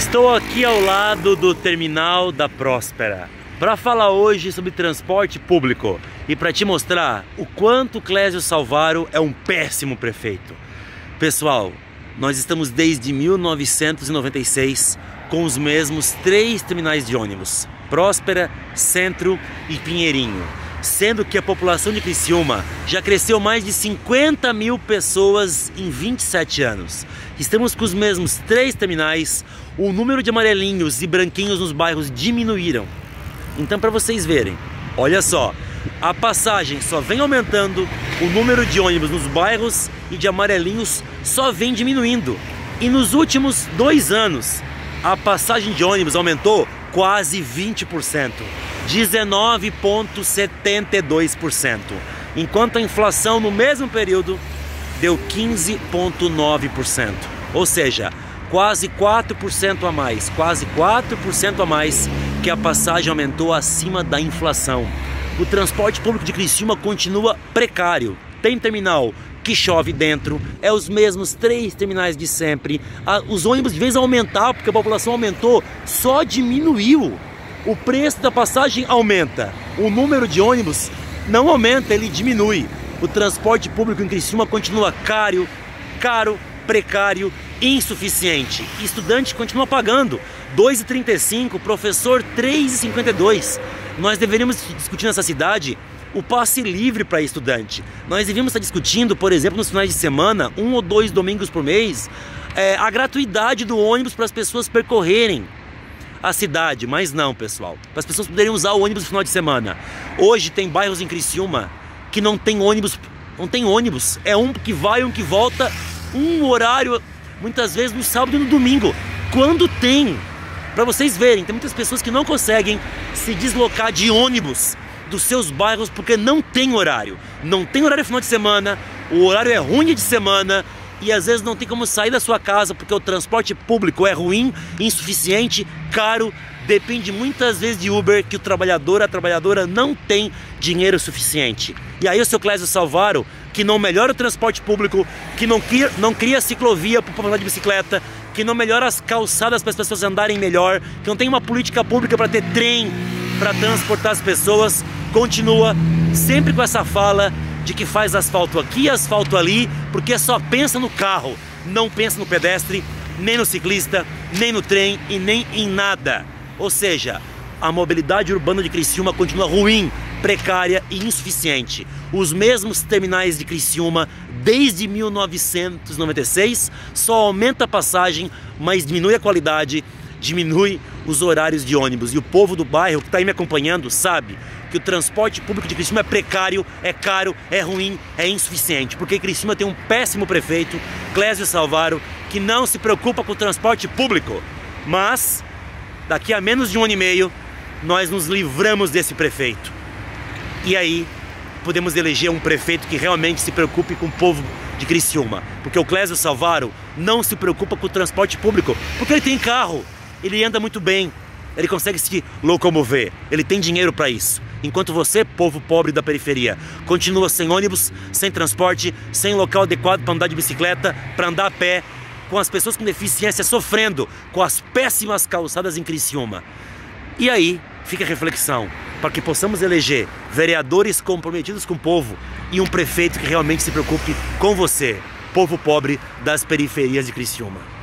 Estou aqui ao lado do terminal da Próspera para falar hoje sobre transporte público e para te mostrar o quanto Clésio Salvaro é um péssimo prefeito. Pessoal, nós estamos desde 1996 com os mesmos 3 terminais de ônibus: Próspera, Centro e Pinheirinho. Sendo que a população de Criciúma já cresceu mais de 50 mil pessoas em 27 anos. Estamos com os mesmos 3 terminais, o número de amarelinhos e branquinhos nos bairros diminuíram. Então, para vocês verem, olha só, a passagem só vem aumentando, o número de ônibus nos bairros e de amarelinhos só vem diminuindo. E nos últimos 2 anos, a passagem de ônibus aumentou quase 20%. 19,72%, enquanto a inflação no mesmo período deu 15,9%, ou seja, quase 4% a mais, quase 4% a mais que a passagem aumentou acima da inflação. O transporte público de Criciúma continua precário, tem terminal que chove dentro, é os mesmos 3 terminais de sempre, os ônibus de vez aumentar porque a população aumentou, só diminuiu. O preço da passagem aumenta, o número de ônibus não aumenta, ele diminui. O transporte público em Criciúma continua caro, precário, insuficiente. Estudante continua pagando R$ 2,35, professor R$ 3,52. Nós deveríamos discutir nessa cidade o passe livre para estudante. Nós deveríamos estar discutindo, por exemplo, nos finais de semana, 1 ou 2 domingos por mês, a gratuidade do ônibus para as pessoas percorrerem a cidade, mas não, pessoal, para as pessoas poderem usar o ônibus no final de semana. Hoje tem bairros em Criciúma que não tem ônibus, é um que vai, um que volta, um horário, muitas vezes no sábado e no domingo, quando tem. Para vocês verem, tem muitas pessoas que não conseguem se deslocar de ônibus dos seus bairros porque não tem horário no final de semana, o horário é ruim de semana. E às vezes não tem como sair da sua casa porque o transporte público é ruim, insuficiente, caro, depende muitas vezes de Uber, que o trabalhador, a trabalhadora não tem dinheiro suficiente. E aí o seu Clésio Salvaro, que não melhora o transporte público, que não cria ciclovia para o povo andar de bicicleta, que não melhora as calçadas para as pessoas andarem melhor, que não tem uma política pública para ter trem para transportar as pessoas, continua sempre com essa fala de que faz asfalto aqui, asfalto ali, porque só pensa no carro, não pensa no pedestre, nem no ciclista, nem no trem e nem em nada. Ou seja, a mobilidade urbana de Criciúma continua ruim, precária e insuficiente. Os mesmos terminais de Criciúma, desde 1996, só aumenta a passagem, mas diminui a qualidade, diminui os horários de ônibus. E o povo do bairro que está aí me acompanhando sabe que o transporte público de Criciúma é precário, é caro, é ruim, é insuficiente, porque Criciúma tem um péssimo prefeito, Clésio Salvaro, que não se preocupa com o transporte público. Mas daqui a menos de 1 ano e meio nós nos livramos desse prefeito, e aí podemos eleger um prefeito que realmente se preocupe com o povo de Criciúma, porque o Clésio Salvaro não se preocupa com o transporte público, porque ele tem carro, ele anda muito bem, ele consegue se locomover, ele tem dinheiro para isso. Enquanto você, povo pobre da periferia, continua sem ônibus, sem transporte, sem local adequado para andar de bicicleta, para andar a pé, com as pessoas com deficiência sofrendo com as péssimas calçadas em Criciúma. E aí fica a reflexão, para que possamos eleger vereadores comprometidos com o povo e um prefeito que realmente se preocupe com você, povo pobre das periferias de Criciúma.